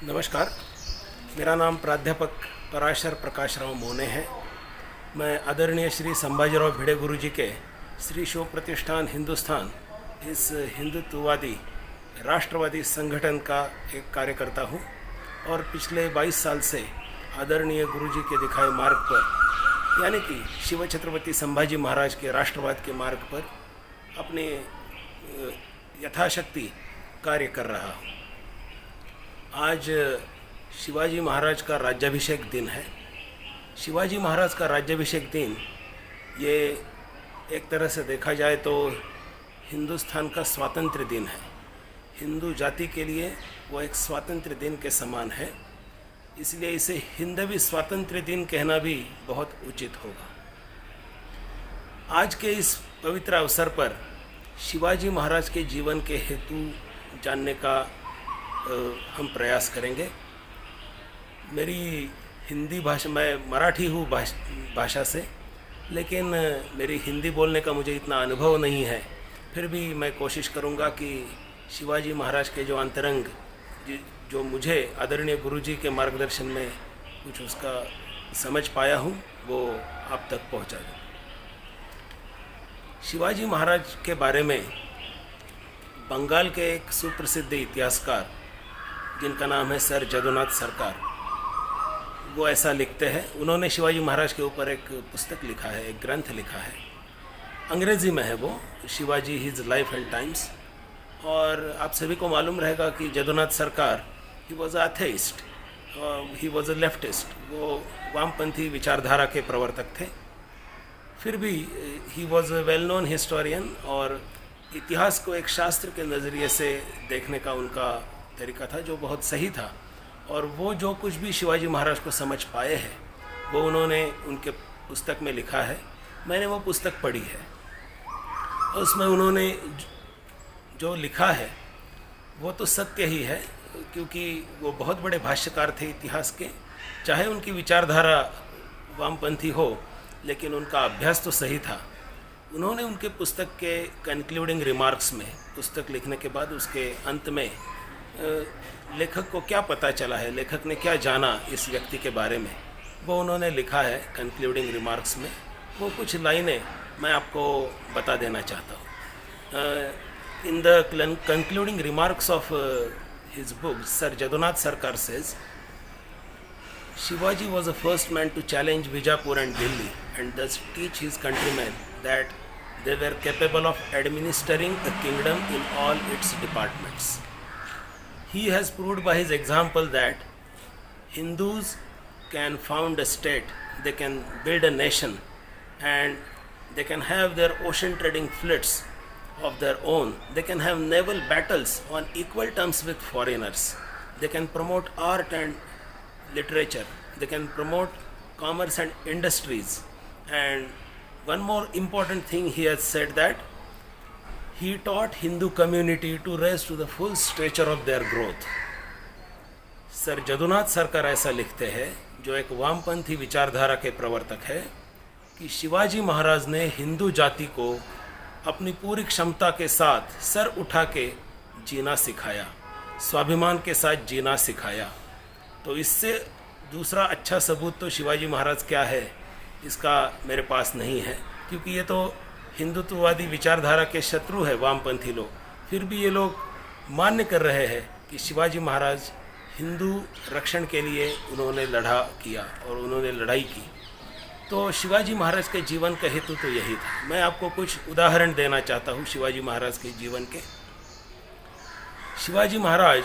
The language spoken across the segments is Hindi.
नमस्कार। मेरा नाम प्राध्यापक पराशर प्रकाशराव मोने है। मैं आदरणीय श्री संभाजीराव भिड़े गुरु जी के श्री शिव प्रतिष्ठान हिंदुस्तान इस हिंदुत्ववादी राष्ट्रवादी संगठन का एक कार्यकर्ता हूँ और पिछले 22 साल से आदरणीय गुरु जी के दिखाए मार्ग पर यानी कि शिव छत्रपति संभाजी महाराज के राष्ट्रवाद के मार्ग पर अपने यथाशक्ति कार्य कर रहा हूँ। आज शिवाजी महाराज का राज्याभिषेक दिन है। शिवाजी महाराज का राज्याभिषेक दिन ये एक तरह से देखा जाए तो हिंदुस्तान का स्वातंत्र्य दिन है। हिंदू जाति के लिए वो एक स्वातंत्र्य दिन के समान है, इसलिए इसे हिंदवी स्वातंत्र्य दिन कहना भी बहुत उचित होगा। आज के इस पवित्र अवसर पर शिवाजी महाराज के जीवन के हेतु जानने का हम प्रयास करेंगे। मेरी हिंदी भाषा, मैं मराठी हूँ भाषा से, लेकिन मेरी हिंदी बोलने का मुझे इतना अनुभव नहीं है। फिर भी मैं कोशिश करूँगा कि शिवाजी महाराज के जो अंतरंग जो मुझे आदरणीय गुरु जी के मार्गदर्शन में कुछ उसका समझ पाया हूँ वो आप तक पहुँचा दूँ। शिवाजी महाराज के बारे में बंगाल के एक सुप्रसिद्ध इतिहासकार जिनका नाम है सर जदुनाथ सरकार, वो ऐसा लिखते हैं। उन्होंने शिवाजी महाराज के ऊपर एक पुस्तक लिखा है, एक ग्रंथ लिखा है, अंग्रेज़ी में है वो, Shivaji his life and times. और आप सभी को मालूम रहेगा कि Jadunath Sarkar he was atheist, he was a leftist, वो वामपंथी विचारधारा के प्रवर्तक थे। फिर भी he was a well known historian और इतिहास को एक शास्त्र के नज़रिए से देखने का उनका तरीका था जो बहुत सही था। और वो जो कुछ भी शिवाजी महाराज को समझ पाए हैं वो उन्होंने उनके पुस्तक में लिखा है। मैंने वो पुस्तक पढ़ी है और उसमें उन्होंने जो लिखा है वो तो सत्य ही है, क्योंकि वो बहुत बड़े भाष्यकार थे इतिहास के। चाहे उनकी विचारधारा वामपंथी हो, लेकिन उनका अभ्यास तो सही था। उन्होंने उनके पुस्तक के कंक्लूडिंग रिमार्क्स में, पुस्तक लिखने के बाद उसके अंत में लेखक को क्या पता चला है, लेखक ने क्या जाना इस व्यक्ति के बारे में, वो उन्होंने लिखा है कंक्लूडिंग रिमार्क्स में। वो कुछ लाइनें मैं आपको बता देना चाहता हूँ। In the concluding remarks of his book, sir Jadunath सरकार says, Shivaji was the first man to challenge Vijapur and Delhi and thus teach his countrymen that they were capable of administering a kingdom in all its departments. He has proved by his example that Hindus can found a state, they can build a nation, and they can have their ocean trading fleets of their own. They can have naval battles on equal terms with foreigners. They can promote art and literature. They can promote commerce and industries. And one more important thing he has said, that he taught Hindu community to rise to the full stature of their growth. Sir Jadunath सरकार ऐसा लिखते हैं, जो एक वामपंथी विचारधारा के प्रवर्तक है, कि शिवाजी महाराज ने हिंदू जाति को अपनी पूरी क्षमता के साथ सर उठा के जीना सिखाया, स्वाभिमान के साथ जीना सिखाया। तो इससे दूसरा अच्छा सबूत तो शिवाजी महाराज क्या है इसका मेरे पास नहीं है, क्योंकि ये तो हिंदुत्ववादी विचारधारा के शत्रु है वामपंथी लोग। फिर भी ये लोग मान्य कर रहे हैं कि शिवाजी महाराज हिंदू रक्षण के लिए उन्होंने लड़ा किया और उन्होंने लड़ाई की। तो शिवाजी महाराज के जीवन का हेतु तो यही था। मैं आपको कुछ उदाहरण देना चाहता हूँ शिवाजी महाराज के जीवन के। शिवाजी महाराज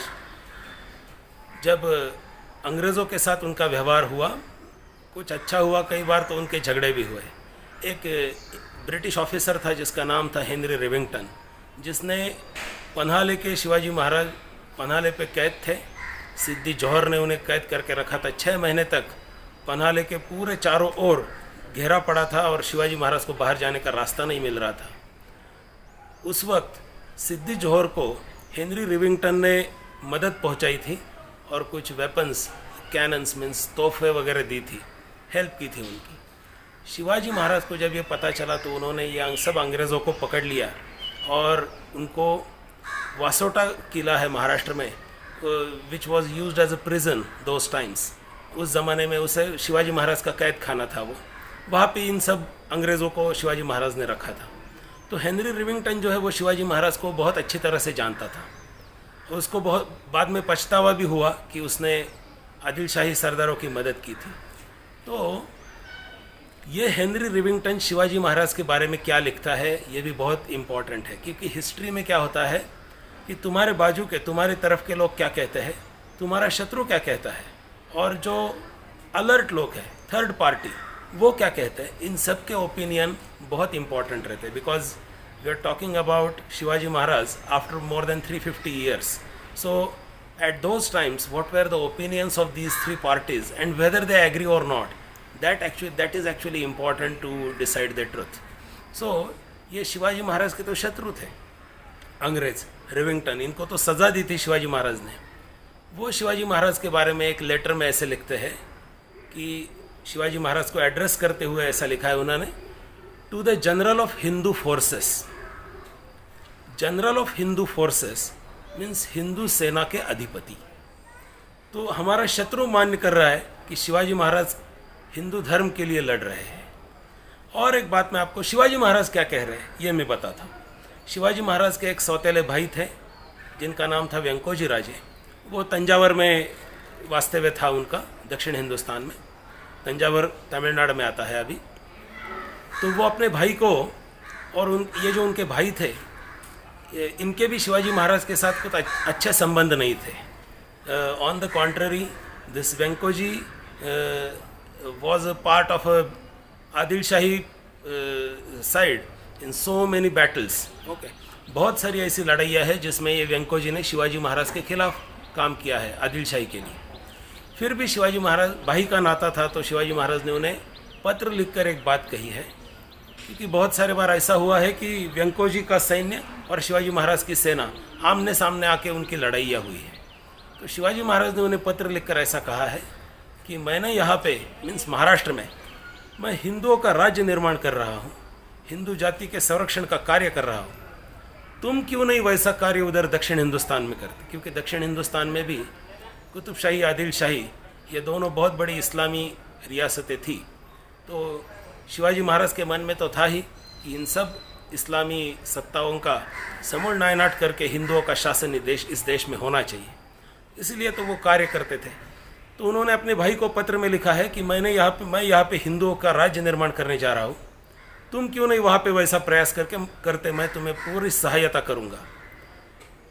जब अंग्रेज़ों के साथ उनका व्यवहार हुआ, कुछ अच्छा हुआ, कई बार तो उनके झगड़े भी हुए। एक ब्रिटिश ऑफिसर था जिसका नाम था हेनरी रिविंगटन, जिसने पनाह लेके शिवाजी महाराज पनाह ले पे कैद थे। सिद्दी जौहर ने उन्हें कैद करके रखा था। 6 महीने तक पनाह लेके पूरे चारों ओर घेरा पड़ा था और शिवाजी महाराज को बाहर जाने का रास्ता नहीं मिल रहा था। उस वक्त सिद्दी जौहर को हेनरी रिविंगटन ने मदद पहुंचाई थी और कुछ वेपन्स, कैनन्स मीन्स तोहफे वगैरह दी थी, हेल्प की थी उनकी। शिवाजी महाराज को जब ये पता चला तो उन्होंने ये सब अंग्रेज़ों को पकड़ लिया और उनको वासोटा किला है महाराष्ट्र में, which was use as a prison those times, उस ज़माने में उसे शिवाजी महाराज का कैद खाना था वो, वहाँ पे इन सब अंग्रेज़ों को शिवाजी महाराज ने रखा था। तो हेनरी रिविंगटन जो है वो शिवाजी महाराज को बहुत अच्छी तरह से जानता था। उसको बहुत बाद में पछतावा भी हुआ कि उसने आदिल शाही सरदारों की मदद की थी। तो ये हेनरी रिविंगटन शिवाजी महाराज के बारे में क्या लिखता है ये भी बहुत इम्पॉर्टेंट है, क्योंकि हिस्ट्री में क्या होता है कि तुम्हारे बाजू के, तुम्हारी तरफ के लोग क्या कहते हैं, तुम्हारा शत्रु क्या कहता है, और जो अलर्ट लोग हैं, थर्ड पार्टी, वो क्या कहते हैं, इन सब के ओपिनियन बहुत इंपॉर्टेंट रहते हैं। Because we are talking about Shivaji Maharaj after more than 350 years. So at those times what were the opinions of these three parties and whether they agree or not, that is actually important to decide the truth. So ये शिवाजी महाराज के तो शत्रु थे अंग्रेज, रिविंगटन, इनको तो सज़ा दी थी शिवाजी महाराज ने। वो शिवाजी महाराज के बारे में एक लेटर में ऐसे लिखते हैं कि शिवाजी महाराज को एड्रेस करते हुए ऐसा लिखा है उन्होंने, to the general of Hindu forces. General of Hindu forces means Hindu सेना के अधिपति। तो हमारा शत्रु मान्य कर रहा है कि शिवाजी महाराज हिंदू धर्म के लिए लड़ रहे हैं। और एक बात मैं आपको शिवाजी महाराज क्या कह रहे हैं ये मैं बताता हूँ। शिवाजी महाराज के एक सौतेले भाई थे जिनका नाम था वेंकोजी राजे। वो तंजावर में वास्तव्य था उनका, दक्षिण हिंदुस्तान में, तंजावर तमिलनाडु में आता है अभी। तो वो अपने भाई को, और ये जो उनके भाई थे, इनके भी शिवाजी महाराज के साथ कुछ अच्छे संबंध नहीं थे। On the contrary, this Venkoji was a part of a Adil shahi side in so many battles. Okay. बहुत सारी ऐसी लड़ाइयाँ हैं जिसमें ये वेंकोजी ने शिवाजी महाराज के खिलाफ काम किया है आदिल शाही के लिए। फिर भी शिवाजी महाराज, भाई का नाता था, तो शिवाजी महाराज ने उन्हें पत्र लिखकर एक बात कही है, क्योंकि बहुत सारे बार ऐसा हुआ है कि वेंकोजी का सैन्य और शिवाजी महाराज की सेना आमने सामने आके उनकी लड़ाइयाँ हुई है। तो शिवाजी महाराज ने उन्हें पत्र लिखकर ऐसा कहा है कि मैंने यहाँ पे मीन्स महाराष्ट्र में मैं हिंदुओं का राज्य निर्माण कर रहा हूँ, हिंदू जाति के संरक्षण का कार्य कर रहा हूँ। तुम क्यों नहीं वैसा कार्य उधर दक्षिण हिंदुस्तान में करते, क्योंकि दक्षिण हिंदुस्तान में भी कुतुब शाही, आदिल शाही, ये दोनों बहुत बड़ी इस्लामी रियासतें थी। तो शिवाजी महाराज के मन में तो था ही कि इन सब इस्लामी सत्ताओं का समूल नायनाट करके हिंदुओं का शासन इस देश में होना चाहिए, इसलिए तो वो कार्य करते थे। तो उन्होंने अपने भाई को पत्र में लिखा है कि मैं यहाँ पे हिंदुओं का राज्य निर्माण करने जा रहा हूँ, तुम क्यों नहीं वहाँ पे वैसा प्रयास करते, मैं तुम्हें पूरी सहायता करूँगा।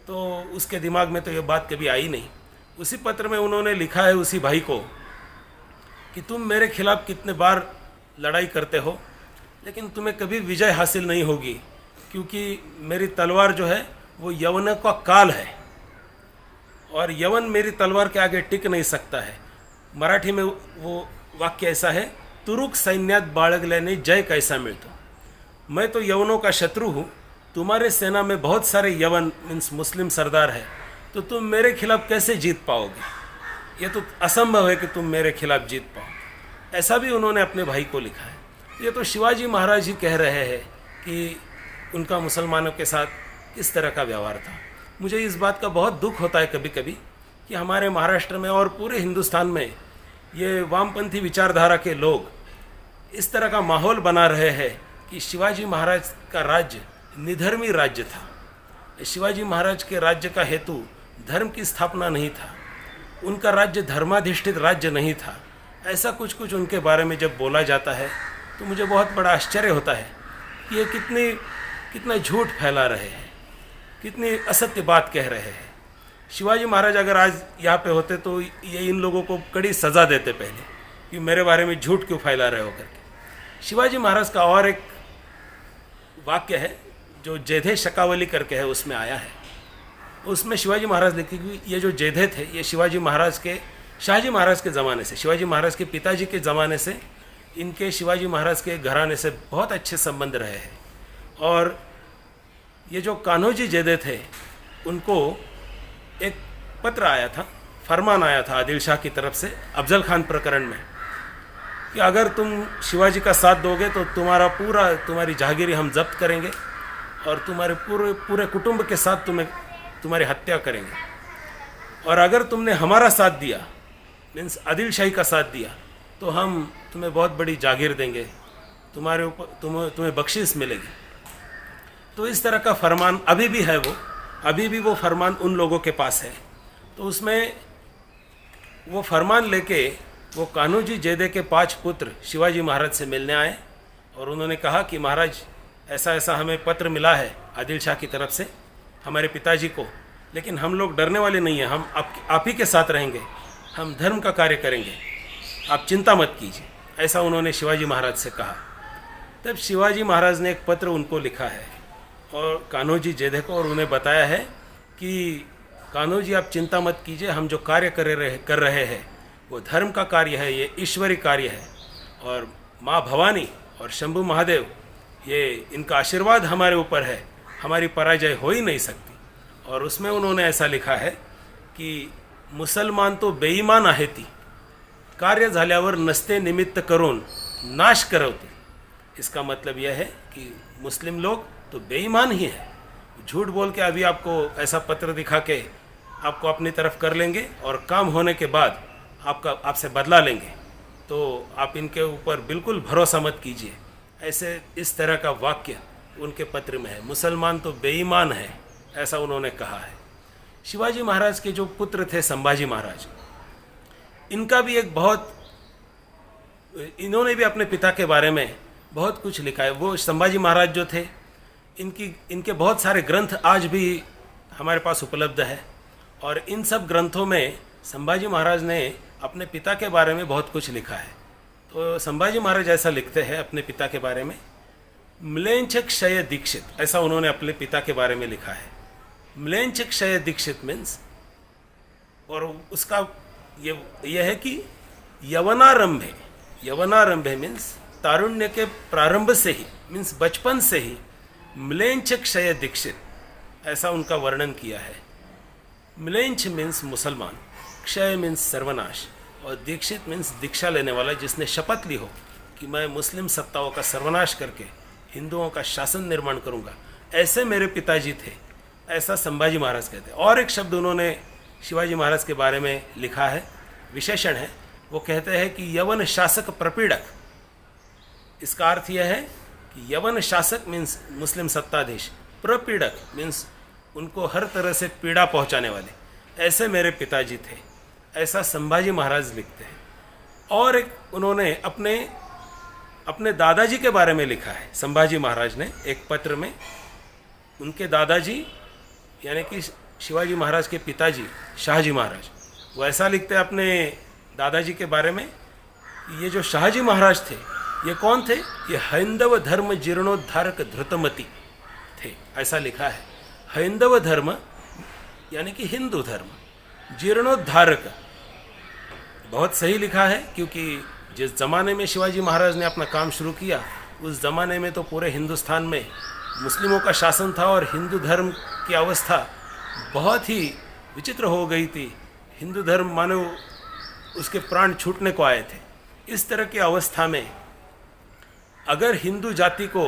तो उसके दिमाग में तो ये बात कभी आई नहीं। उसी पत्र में उन्होंने लिखा है उसी भाई को कि तुम मेरे खिलाफ कितने बार लड़ाई करते हो, लेकिन तुम्हें कभी विजय हासिल नहीं होगी, क्योंकि मेरी तलवार जो है वो यवन का काल है, और यवन मेरी तलवार के आगे टिक नहीं सकता है। मराठी में वो वाक्य ऐसा है, तुरुक सैन्यात बाळगल्याने जय कैसा मिलतो। मैं तो यवनों का शत्रु हूँ, तुम्हारे सेना में बहुत सारे यवन मीन्स मुस्लिम सरदार है, तो तुम मेरे खिलाफ कैसे जीत पाओगे, ये तो असंभव है कि तुम मेरे खिलाफ जीत पाओ। ऐसा भी उन्होंने अपने भाई को लिखा है। ये तो शिवाजी महाराज ही कह रहे हैं कि उनका मुसलमानों के साथ किस तरह का व्यवहार था। मुझे इस बात का बहुत दुख होता है कभी कभी कि हमारे महाराष्ट्र में और पूरे हिंदुस्तान में ये वामपंथी विचारधारा के लोग इस तरह का माहौल बना रहे हैं कि शिवाजी महाराज का राज्य निधर्मी राज्य था। शिवाजी महाराज के राज्य का हेतु धर्म की स्थापना नहीं था, उनका राज्य धर्माधिष्ठित राज्य नहीं था। ऐसा कुछ कुछ उनके बारे में जब बोला जाता है तो मुझे बहुत बड़ा आश्चर्य होता है कि ये कितना झूठ फैला रहे हैं, कितनी असत्य बात कह रहे हैं। शिवाजी महाराज अगर आज यहाँ पे होते तो ये इन लोगों को कड़ी सज़ा देते पहले कि मेरे बारे में झूठ क्यों फैला रहे हो करके। शिवाजी महाराज का और एक वाक्य है जो जेधे शकावली करके है, उसमें आया है। उसमें शिवाजी महाराज लिखे कि ये जो जेधे थे ये शिवाजी महाराज के, शाहजी महाराज के ज़माने से, शिवाजी महाराज के पिताजी के ज़माने से इनके शिवाजी महाराज के घराने से बहुत अच्छे संबंध रहे हैं। और ये जो कान्होजी जेधे थे उनको एक पत्र आया था, फरमान आया था आदिल शाह की तरफ से अफजल खान प्रकरण में कि अगर तुम शिवाजी का साथ दोगे तो तुम्हारी जहागिरी हम जब्त करेंगे और तुम्हारे पूरे कुटुंब के साथ तुम्हारी हत्या करेंगे। और अगर तुमने हमारा साथ दिया, मीन्स आदिल शाही का साथ दिया, तो हम तुम्हें बहुत बड़ी जागीर देंगे, तुम्हारे ऊपर तुम्हें बख्शिश मिलेगी। तो इस तरह का फरमान अभी भी है, अभी भी वो फरमान उन लोगों के पास है। तो उसमें वो फरमान लेके वो कान्होजी जेदे के 5 पुत्र शिवाजी महाराज से मिलने आए और उन्होंने कहा कि महाराज ऐसा ऐसा हमें पत्र मिला है आदिल शाह की तरफ से हमारे पिताजी को, लेकिन हम लोग डरने वाले नहीं हैं, हम आप ही के साथ रहेंगे, हम धर्म का कार्य करेंगे, आप चिंता मत कीजिए। ऐसा उन्होंने शिवाजी महाराज से कहा। तब शिवाजी महाराज ने एक पत्र उनको लिखा है और कान्होजी जेदे को, और उन्हें बताया है कि कान्होजी आप चिंता मत कीजिए, हम जो कार्य कर रहे हैं वो धर्म का कार्य है, ये ईश्वरी कार्य है, और माँ भवानी और शंभू महादेव ये इनका आशीर्वाद हमारे ऊपर है, हमारी पराजय हो ही नहीं सकती। और उसमें उन्होंने ऐसा लिखा है कि मुसलमान तो बेईमान आहेती, कार्य झाल्यावर नसते निमित्त करून नाश करवते। इसका मतलब यह है कि मुस्लिम लोग तो बेईमान ही है, झूठ बोल के अभी आपको ऐसा पत्र दिखा के आपको अपनी तरफ कर लेंगे और काम होने के बाद आपसे बदला लेंगे, तो आप इनके ऊपर बिल्कुल भरोसा मत कीजिए। ऐसे इस तरह का वाक्य उनके पत्र में है, मुसलमान तो बेईमान है, ऐसा उन्होंने कहा है। शिवाजी महाराज के जो पुत्र थे संभाजी महाराज, इनका भी एक इन्होंने भी अपने पिता के बारे में बहुत कुछ लिखा है। वो संभाजी महाराज जो थे, इनके बहुत सारे ग्रंथ आज भी हमारे पास उपलब्ध है, और इन सब ग्रंथों में संभाजी महाराज ने अपने पिता के बारे में बहुत कुछ लिखा है। तो संभाजी महाराज ऐसा लिखते हैं अपने पिता के बारे में, म्लेंछ क्षय दीक्षित, ऐसा उन्होंने अपने पिता के बारे में लिखा है। म्लेंछ क्षय दीक्षित मीन्स, और उसका ये है कि यवनारंभे मीन्स तारुण्य के प्रारंभ से ही, मीन्स बचपन से ही म्लेंछ क्षय दीक्षित, ऐसा उनका वर्णन किया है। म्लेंछ मीन्स मुसलमान, क्षय मीन्स सर्वनाश, और दीक्षित मीन्स दीक्षा लेने वाला, जिसने शपथ ली हो कि मैं मुस्लिम सत्ताओं का सर्वनाश करके हिंदुओं का शासन निर्माण करूंगा, ऐसे मेरे पिताजी थे, ऐसा संभाजी महाराज कहते हैं। और एक शब्द उन्होंने शिवाजी महाराज के बारे में लिखा है, विशेषण है, वो कहते हैं कि यवन शासक प्रपीड़क। इसका अर्थ यह है कि यवन शासक मीन्स मुस्लिम सत्ताधीश, प्रपीड़क मीन्स उनको हर तरह से पीड़ा पहुंचाने वाले, ऐसे मेरे पिताजी थे, ऐसा संभाजी महाराज लिखते हैं। और एक उन्होंने अपने दादाजी के बारे में लिखा है संभाजी महाराज ने एक पत्र में। उनके दादाजी यानी कि शिवाजी महाराज के पिताजी शाहजी महाराज, वो ऐसा लिखते हैं अपने दादाजी के बारे में, ये जो शाहजी महाराज थे ये कौन थे, ये हैंदव धर्म जीर्णोद्धारक धृतमती थे, ऐसा लिखा है। हैंदव धर्म यानी कि हिंदू धर्म, जीर्णोद्धारक बहुत सही लिखा है, क्योंकि जिस ज़माने में शिवाजी महाराज ने अपना काम शुरू किया उस ज़माने में तो पूरे हिंदुस्तान में मुस्लिमों का शासन था और हिंदू धर्म की अवस्था बहुत ही विचित्र हो गई थी। हिंदू धर्म मानो उसके प्राण छूटने को आए थे। इस तरह की अवस्था में अगर हिंदू जाति को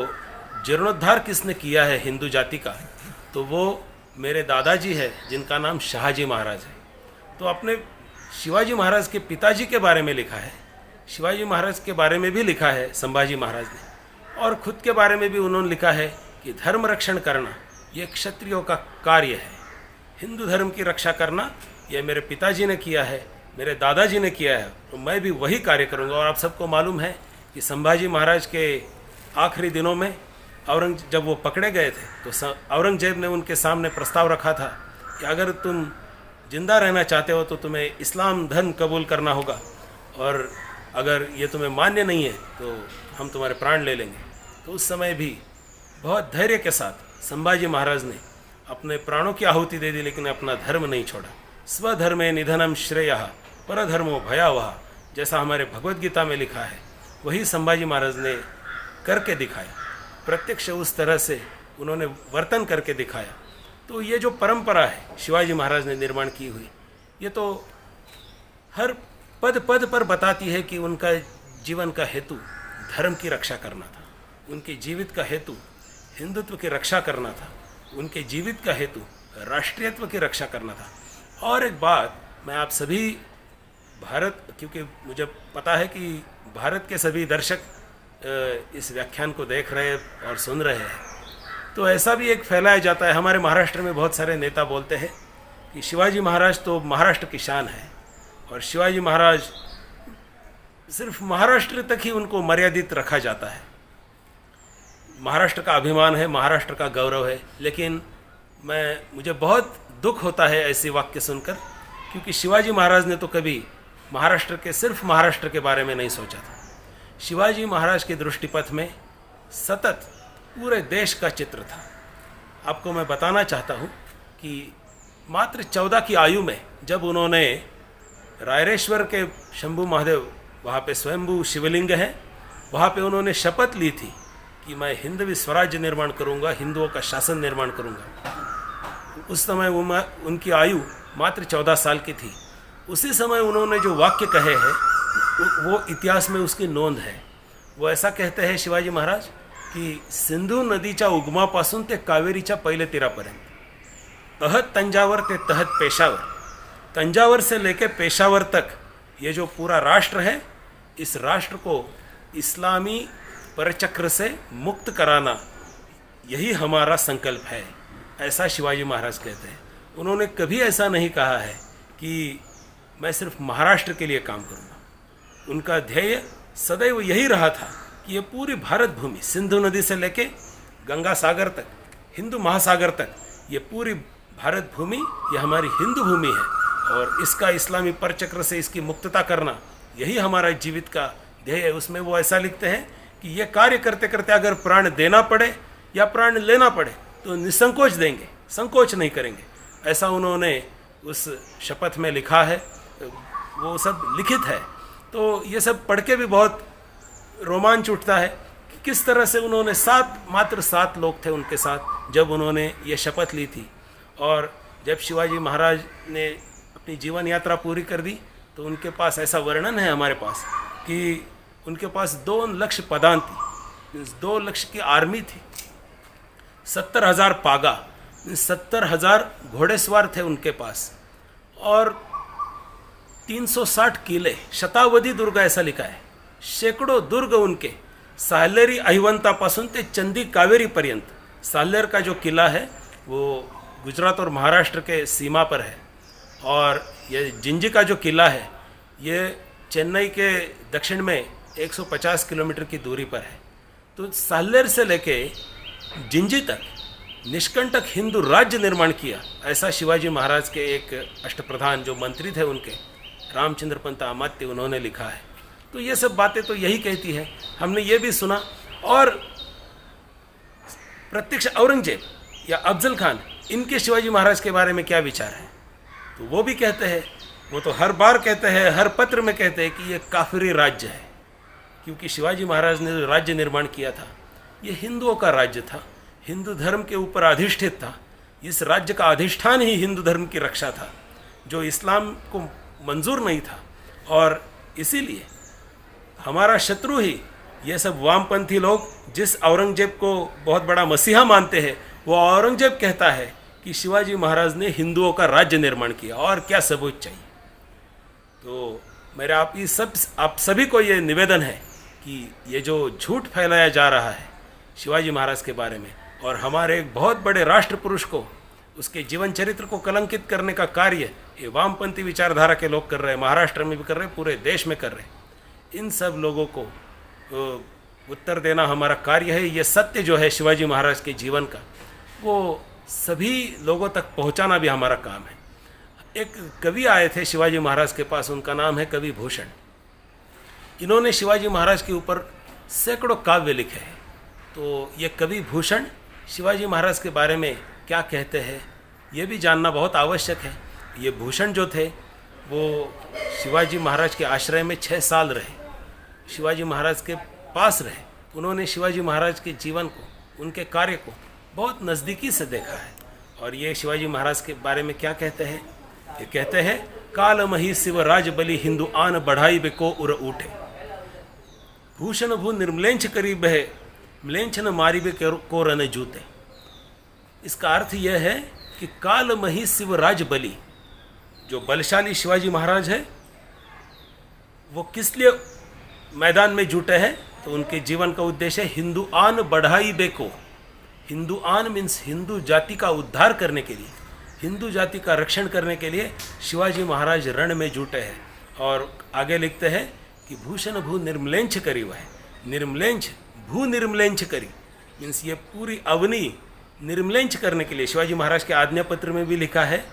जीर्णोद्धार किसने किया है हिंदू जाति का, तो वो मेरे दादाजी है जिनका नाम शाहजी महाराज है। तो अपने शिवाजी महाराज के पिताजी के बारे में लिखा है, शिवाजी महाराज के बारे में भी लिखा है संभाजी महाराज ने, और खुद के बारे में भी उन्होंने लिखा है कि धर्म रक्षण करना ये क्षत्रियों का कार्य है, हिंदू धर्म की रक्षा करना यह मेरे पिताजी ने किया है, मेरे दादाजी ने किया है, तो मैं भी वही कार्य करूंगा। और आप सबको मालूम है कि संभाजी महाराज के आखिरी दिनों में जब वो पकड़े गए थे तो औरंगजेब ने उनके सामने प्रस्ताव रखा था कि अगर तुम जिंदा रहना चाहते हो तो तुम्हें इस्लाम धर्म कबूल करना होगा, और अगर ये तुम्हें मान्य नहीं है तो हम तुम्हारे प्राण ले लेंगे। तो उस समय भी बहुत धैर्य के साथ संभाजी महाराज ने अपने प्राणों की आहुति दे दी, लेकिन अपना धर्म नहीं छोड़ा। स्वधर्मे निधनम श्रेयः परधर्मो भयावह, जैसा हमारे भगवत गीता में लिखा है, वही संभाजी महाराज ने करके दिखाया, प्रत्यक्ष उस तरह से उन्होंने वर्तन करके दिखाया। तो ये जो परंपरा है शिवाजी महाराज ने निर्माण की हुई, ये तो हर पद पद पर बताती है कि उनका जीवन का हेतु धर्म की रक्षा करना था, उनके जीवित का हेतु हिंदुत्व की रक्षा करना था, उनके जीवित का हेतु राष्ट्रीयत्व की रक्षा करना था। और एक बात मैं आप सभी भारत, क्योंकि मुझे पता है कि भारत के सभी दर्शक इस व्याख्यान को देख रहे और सुन रहे हैं, तो ऐसा भी एक फैलाया जाता है, हमारे महाराष्ट्र में बहुत सारे नेता बोलते हैं कि शिवाजी महाराज तो महाराष्ट्र की शान है और शिवाजी महाराज सिर्फ महाराष्ट्र तक ही उनको मर्यादित रखा जाता है, महाराष्ट्र का अभिमान है, महाराष्ट्र का गौरव है। लेकिन मुझे बहुत दुख होता है ऐसे वाक्य सुनकर, क्योंकि शिवाजी महाराज ने तो कभी महाराष्ट्र के सिर्फ महाराष्ट्र के बारे में नहीं सोचा था। शिवाजी महाराज के दृष्टिपथ में सतत पूरे देश का चित्र था। आपको मैं बताना चाहता हूँ कि मात्र 14 की आयु में जब उन्होंने रायरेश्वर के शंभू महादेव, वहाँ पे स्वयंभू शिवलिंग है, वहाँ पे उन्होंने शपथ ली थी कि मैं हिंदवी स्वराज्य निर्माण करूँगा, हिंदुओं का शासन निर्माण करूँगा। उस समय उनकी आयु मात्र 14 साल की थी। उसी समय उन्होंने जो वाक्य कहे हैं वो इतिहास में उसकी नोंद है। वो ऐसा कहते हैं शिवाजी महाराज की सिंधू नदीच्या उगमापासून ते कावेरीच्या पहिले तीरापर्यंत, अहत तंजावर ते तहत पेशावर, तंजावर से लेकर पेशावर तक ये जो पूरा राष्ट्र है, इस राष्ट्र को इस्लामी परचक्र से मुक्त कराना यही हमारा संकल्प है, ऐसा शिवाजी महाराज कहते हैं। उन्होंने कभी ऐसा नहीं कहा है कि मैं सिर्फ महाराष्ट्र के लिए काम करूँगा। उनका ध्येय सदैव यही रहा था कि ये पूरी भारत भूमि, सिंधु नदी से लेके गंगा सागर तक, हिंदू महासागर तक, ये पूरी भारत भूमि ये हमारी हिंदू भूमि है और इसका इस्लामी परचक्र से इसकी मुक्तता करना यही हमारा जीवित का ध्येय है। उसमें वो ऐसा लिखते हैं कि ये कार्य करते करते अगर प्राण देना पड़े या प्राण लेना पड़े तो निसंकोच देंगे, संकोच नहीं करेंगे, ऐसा उन्होंने उस शपथ में लिखा है। वो सब लिखित है। तो ये सब पढ़ के भी बहुत रोमांच उठता है कि किस तरह से उन्होंने मात्र 7 लोग थे उनके साथ जब उन्होंने ये शपथ ली थी। और जब शिवाजी महाराज ने अपनी जीवन यात्रा पूरी कर दी तो उनके पास ऐसा वर्णन है हमारे पास कि उनके पास 2 लक्ष पदान थी, 2 लक्ष की आर्मी थी, 70,000 पागा, 70,000 घोड़ेसवार थे उनके पास और 360 किले, शतावधी दुर्ग ऐसा लिखा है, शेकडो दुर्ग उनके, साल्लेरी अहिवंतापासून ते चंदी कावेरी पर्यंत। साल्लेर का जो किला है वो गुजरात और महाराष्ट्र के सीमा पर है और ये जिंजी का जो किला है ये चेन्नई के दक्षिण में 150 किलोमीटर की दूरी पर है। तो साल्लेर से लेके जिंजी तक निष्कंटक हिंदू राज्य निर्माण किया, ऐसा शिवाजी महाराज के एक अष्टप्रधान जो मंत्री थे उनके, रामचंद्र पंत अमात्य, उन्होंने लिखा है। तो ये सब बातें तो यही कहती है। हमने ये भी सुना और प्रत्यक्ष औरंगजेब या अफजल खान, इनके शिवाजी महाराज के बारे में क्या विचार है, तो वो भी कहते हैं, वो तो हर बार कहते हैं, हर पत्र में कहते हैं कि ये काफिरी राज्य है, क्योंकि शिवाजी महाराज ने जो राज्य निर्माण किया था ये हिंदुओं का राज्य था, हिंदू धर्म के ऊपर अधिष्ठित था। इस राज्य का अधिष्ठान ही हिंदू धर्म की रक्षा था, जो इस्लाम को मंजूर नहीं था। और इसीलिए हमारा शत्रु ही ये सब वामपंथी लोग जिस औरंगजेब को बहुत बड़ा मसीहा मानते हैं, वो औरंगजेब कहता है कि शिवाजी महाराज ने हिंदुओं का राज्य निर्माण किया, और क्या सबूत चाहिए। तो मेरा आप सभी को ये निवेदन है कि ये जो झूठ फैलाया जा रहा है शिवाजी महाराज के बारे में, और हमारे एक बहुत बड़े राष्ट्र पुरुष को, उसके जीवन चरित्र को कलंकित करने का कार्य ये वामपंथी विचारधारा के लोग कर रहे हैं, महाराष्ट्र में भी कर रहे हैं, पूरे देश में कर रहे हैं। इन सब लोगों को उत्तर देना हमारा कार्य है। ये सत्य जो है शिवाजी महाराज के जीवन का, वो सभी लोगों तक पहुंचाना भी हमारा काम है। एक कवि आए थे शिवाजी महाराज के पास, उनका नाम है कवि भूषण। इन्होंने शिवाजी महाराज के ऊपर सैकड़ों काव्य लिखे हैं। तो ये कवि भूषण शिवाजी महाराज के बारे में क्या कहते हैं ये भी जानना बहुत आवश्यक है। ये भूषण जो थे वो शिवाजी महाराज के आश्रय में 6 साल रहे, शिवाजी महाराज के पास रहे। उन्होंने शिवाजी महाराज के जीवन को, उनके कार्य को बहुत नज़दीकी से देखा है। और ये शिवाजी महाराज के बारे में क्या कहते हैं, ये कहते हैं, काल मही शिव राज बलि हिंदू आन बढ़ाई बे को उर उठे, भूषण भू निर्मलेंच करीब है, म्लेंछ न मारी बे को रन जूते। इसका अर्थ यह है कि काल मही शिव राज बलि, जो बलशाली शिवाजी महाराज है वो किस लिए मैदान में जुटे हैं, तो उनके जीवन का उद्देश्य है हिंदू आन बढ़ाई बेको। हिंदू आन मीन्स हिंदू जाति का उद्धार करने के लिए, हिंदू जाति का रक्षण करने के लिए शिवाजी महाराज रण में जुटे हैं। और आगे लिखते हैं कि भूषण भू निर्मलेंच करी, वह निर्मलेंच भू निर्मलेंच करी मीन्स ये पूरी अवनी निर्मलेंच करने के लिए। शिवाजी महाराज के आज्ञा पत्र में भी लिखा है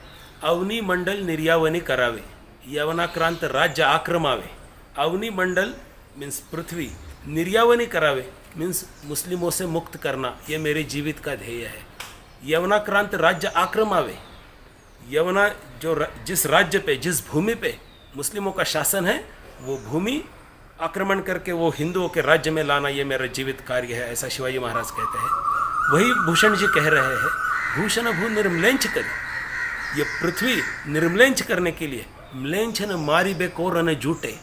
अवनी मंडल निर्यावनी करावे, यवनाक्रांत राज्य आक्रमावे। अवनी मंडल मीन्स पृथ्वी, निर्यावनी करावे मीन्स मुस्लिमों से मुक्त करना, ये मेरे जीवित का ध्येय है। यवनाक्रांत राज्य आक्रमावे, यवना जिस राज्य पे, जिस भूमि पे मुस्लिमों का शासन है, वो भूमि आक्रमण करके वो हिंदुओं के राज्य में लाना, ये मेरा जीवित कार्य है, ऐसा शिवाजी महाराज कहते हैं। वही भूषण जी कह रहे हैं भूषण भू निर्मलेंच करी, ये पृथ्वी निर्मलेंच करने के लिए म्लेंछ न मारी बेकोर न जूटे,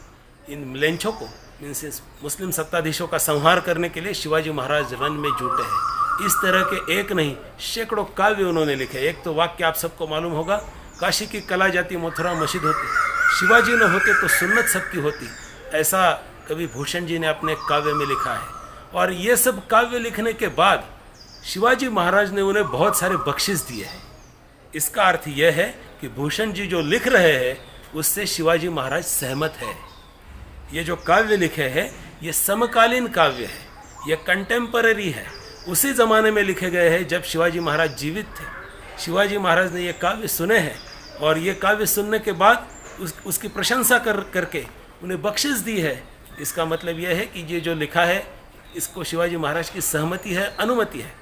इन म्लेंछों को मीन्स मुस्लिम सत्ताधीशों का संहार करने के लिए शिवाजी महाराज रण में जुटे हैं। इस तरह के एक नहीं सैकड़ों काव्य उन्होंने लिखे। एक तो वाक्य आप सबको मालूम होगा, काशी की कला जाती मथुरा मस्जिद होती, शिवाजी न होते तो सुन्नत सबकी होती, ऐसा कवि भूषण जी ने अपने काव्य में लिखा है। और ये सब काव्य लिखने के बाद शिवाजी महाराज ने उन्हें बहुत सारे बख्शिश दिए हैं। इसका अर्थ यह है कि भूषण जी जो लिख रहे हैं उससे शिवाजी महाराज सहमत है। ये जो काव्य लिखे हैं ये समकालीन काव्य है, ये कंटेम्पररी है, उसी ज़माने में लिखे गए हैं जब शिवाजी महाराज जीवित थे। शिवाजी महाराज ने ये काव्य सुने हैं और ये काव्य सुनने के बाद उसकी प्रशंसा करके उन्हें बख्शिश दी है। इसका मतलब यह है कि ये जो लिखा है इसको शिवाजी महाराज की सहमति है, अनुमति है।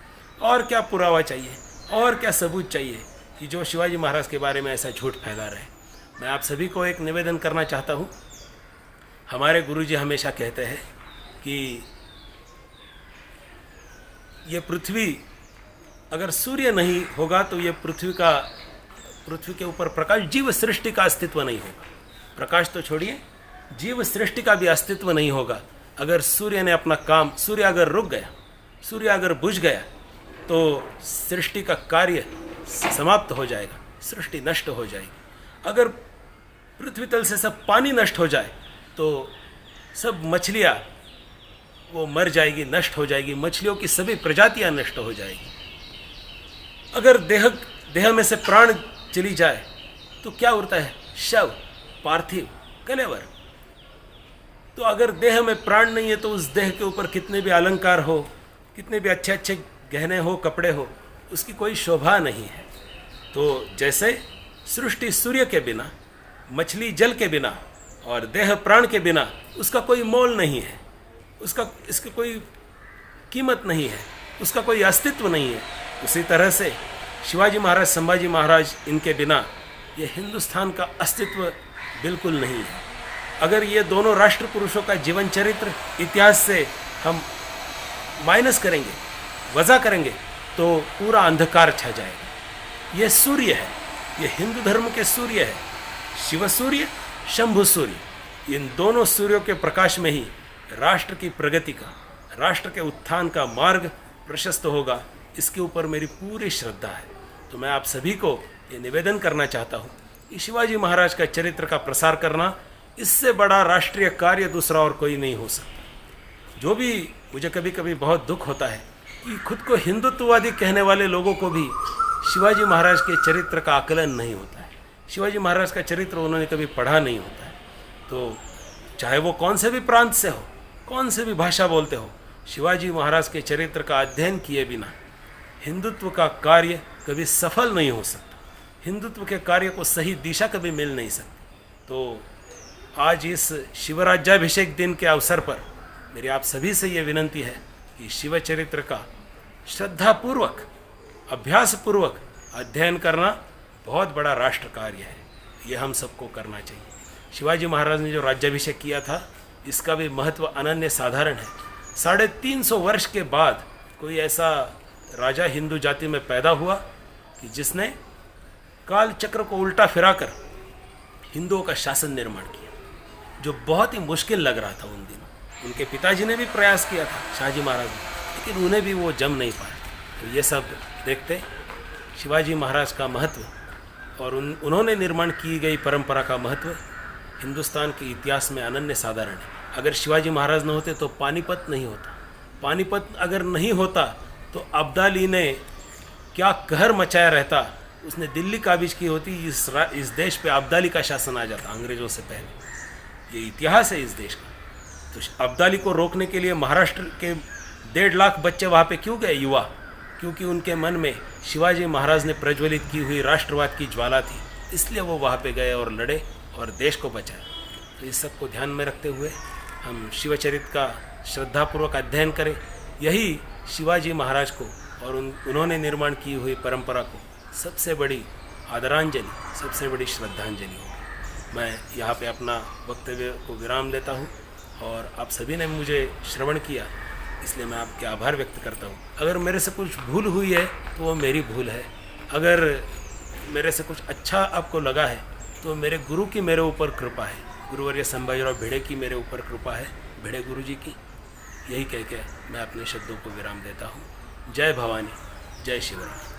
और क्या पुरावा चाहिए, और क्या सबूत चाहिए कि जो शिवाजी महाराज के बारे में ऐसा झूठ फैला रहे। मैं आप सभी को एक निवेदन करना चाहता हूँ। हमारे गुरुजी हमेशा कहते हैं कि ये पृथ्वी अगर सूर्य नहीं होगा तो ये पृथ्वी के ऊपर प्रकाश, जीव सृष्टि का अस्तित्व नहीं होगा। प्रकाश तो छोड़िए, जीव सृष्टि का भी अस्तित्व नहीं होगा अगर सूर्य ने अपना काम, सूर्य अगर रुक गया, सूर्य अगर बुझ गया तो सृष्टि का कार्य समाप्त हो जाएगा, सृष्टि नष्ट हो जाएगी। अगर पृथ्वी तल से सब पानी नष्ट हो जाए तो सब मछलियाँ वो मर जाएगी, नष्ट हो जाएगी, मछलियों की सभी प्रजातियाँ नष्ट हो जाएगी। अगर देह में से प्राण चली जाए तो क्या उड़ता है? शव, पार्थिव, कलेवर। तो अगर देह में प्राण नहीं है तो उस देह के ऊपर कितने भी अलंकार हो, कितने भी अच्छे अच्छे गहने हो, कपड़े हो, उसकी कोई शोभा नहीं है। तो जैसे सृष्टि सूर्य के बिना, मछली जल के बिना और देह प्राण के बिना उसका कोई मोल नहीं है, इसकी कोई कीमत नहीं है, उसका कोई अस्तित्व नहीं है। उसी तरह से शिवाजी महाराज, संभाजी महाराज, इनके बिना ये हिंदुस्तान का अस्तित्व बिल्कुल नहीं है। अगर ये दोनों राष्ट्र पुरुषों का जीवन चरित्र इतिहास से हम माइनस करेंगे, वज़ा करेंगे, तो पूरा अंधकार छा जाएगा। ये सूर्य है, ये हिंदू धर्म के सूर्य है, शिव सूर्य, शंभु सूर्य। इन दोनों सूर्यों के प्रकाश में ही राष्ट्र की प्रगति का, राष्ट्र के उत्थान का मार्ग प्रशस्त होगा। इसके ऊपर मेरी पूरी श्रद्धा है। तो मैं आप सभी को ये निवेदन करना चाहता हूँ कि शिवाजी महाराज का चरित्र का प्रसार करना, इससे बड़ा राष्ट्रीय कार्य दूसरा और कोई नहीं हो सकता। जो भी मुझे कभी कभी बहुत दुख होता है कि खुद को हिंदुत्ववादी कहने वाले लोगों को भी शिवाजी महाराज के चरित्र का आकलन नहीं होता है, शिवाजी महाराज का चरित्र उन्होंने कभी पढ़ा नहीं होता है। तो चाहे वो कौन से भी प्रांत से हो, कौन से भी भाषा बोलते हो, शिवाजी महाराज के चरित्र का अध्ययन किए बिना हिंदुत्व का कार्य कभी सफल नहीं हो सकता, हिंदुत्व के कार्य को सही दिशा कभी मिल नहीं सकती। तो आज इस शिवराज्याभिषेक दिन के अवसर पर मेरी आप सभी से ये विनंती है कि शिव चरित्र का श्रद्धापूर्वक, अभ्यासपूर्वक अध्ययन करना बहुत बड़ा राष्ट्र कार्य है। ये हम सबको करना चाहिए। शिवाजी महाराज ने जो राज्याभिषेक किया था, इसका भी महत्व अनन्य साधारण है। 350 वर्ष के बाद कोई ऐसा राजा हिंदू जाति में पैदा हुआ कि जिसने काल चक्र को उल्टा फिराकर हिंदुओं का शासन निर्माण किया, जो बहुत ही मुश्किल लग रहा था उन दिनों। उनके पिताजी ने भी प्रयास किया था, शाहजी महाराज ने, लेकिन उन्हें भी वो जम नहीं पाया। तो ये सब देखते शिवाजी महाराज का महत्व और उन्होंने निर्माण की गई परंपरा का महत्व हिंदुस्तान के इतिहास में अनन्य साधारण है। अगर शिवाजी महाराज न होते तो पानीपत नहीं होता। पानीपत अगर नहीं होता तो अब्दाली ने क्या कहर मचाया रहता। उसने दिल्ली काबिज की होती, इस देश पे अब्दाली का शासन आ जाता अंग्रेज़ों से पहले। ये इतिहास है इस देश का। तो अब्दाली को रोकने के लिए महाराष्ट्र के 1.5 लाख बच्चे वहाँ पे क्यों गए, युवा? क्योंकि उनके मन में शिवाजी महाराज ने प्रज्वलित की हुई राष्ट्रवाद की ज्वाला थी, इसलिए वो वहाँ पे गए और लड़े और देश को बचाया। तो इस सब को ध्यान में रखते हुए हम शिवचरित का श्रद्धापूर्वक अध्ययन करें। यही शिवाजी महाराज को और उन्होंने निर्माण की हुई परंपरा को सबसे बड़ी आदरांजलि, सबसे बड़ी श्रद्धांजलि होगी। मैं यहाँ पे अपना वक्तव्य को विराम देता हूँ और आप सभी ने मुझे श्रवण किया, इसलिए मैं आपके आभार व्यक्त करता हूँ। अगर मेरे से कुछ भूल हुई है तो वो मेरी भूल है। अगर मेरे से कुछ अच्छा आपको लगा है तो मेरे गुरु की मेरे ऊपर कृपा है, गुरुवर्य संभाजीराव भिड़े की मेरे ऊपर कृपा है, भिड़े गुरु जी की। यही कह के मैं अपने शब्दों को विराम देता हूँ। जय भवानी, जय शिवराम।